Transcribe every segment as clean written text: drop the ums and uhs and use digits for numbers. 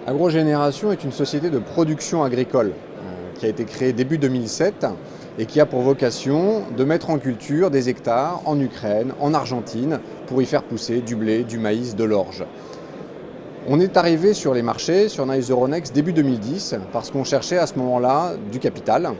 Agrogénération est une société de production agricole qui a été créée début 2007 et qui a pour vocation de mettre en culture des hectares en Ukraine, en Argentine, pour y faire pousser du blé, du maïs, de l'orge. On est arrivé sur les marchés, sur Nice Euronext, début 2010, parce qu'on cherchait à ce moment-là du capital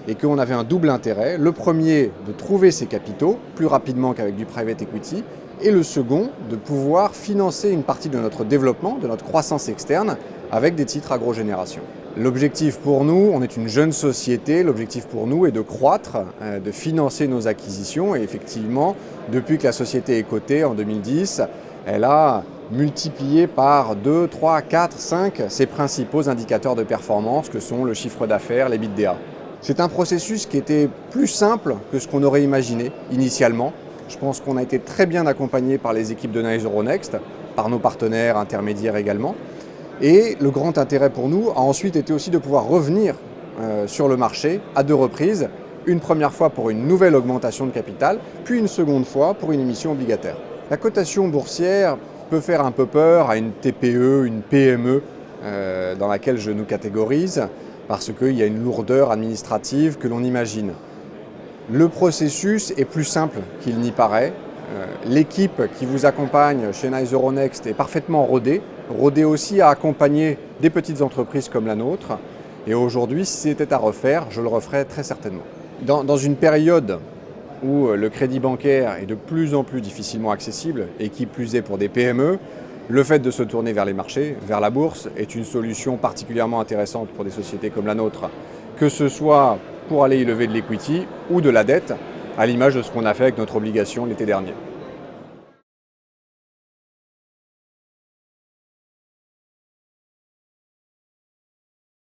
et qu'on avait un double intérêt. Le premier, de trouver ces capitaux plus rapidement qu'avec du private equity, et le second, de pouvoir financer une partie de notre développement, de notre croissance externe, avec des titres agrogénération. L'objectif pour nous, on est une jeune société, l'objectif pour nous est de croître, de financer nos acquisitions, et effectivement, depuis que la société est cotée en 2010, elle a multiplié par 2, 3, 4, 5 ses principaux indicateurs de performance que sont le chiffre d'affaires, l'EBITDA. C'est un processus qui était plus simple que ce qu'on aurait imaginé initialement. Je pense qu'on a été très bien accompagné par les équipes de Nice Euronext, par nos partenaires intermédiaires également. Et le grand intérêt pour nous a ensuite été aussi de pouvoir revenir sur le marché à 2 reprises. Une première fois pour une nouvelle augmentation de capital, puis une seconde fois pour une émission obligataire. La cotation boursière peut faire un peu peur à une TPE, une PME dans laquelle je nous catégorise, parce qu'il y a une lourdeur administrative que l'on imagine. Le processus est plus simple qu'il n'y paraît. L'équipe qui vous accompagne chez Nice Euronext est parfaitement rodée aussi à accompagner des petites entreprises comme la nôtre. Et aujourd'hui, si c'était à refaire, je le referais très certainement. Dans une période où le crédit bancaire est de plus en plus difficilement accessible, et qui plus est pour des PME, le fait de se tourner vers les marchés, vers la bourse, est une solution particulièrement intéressante pour des sociétés comme la nôtre, que ce soit pour aller y lever de l'equity ou de la dette, à l'image de ce qu'on a fait avec notre obligation l'été dernier.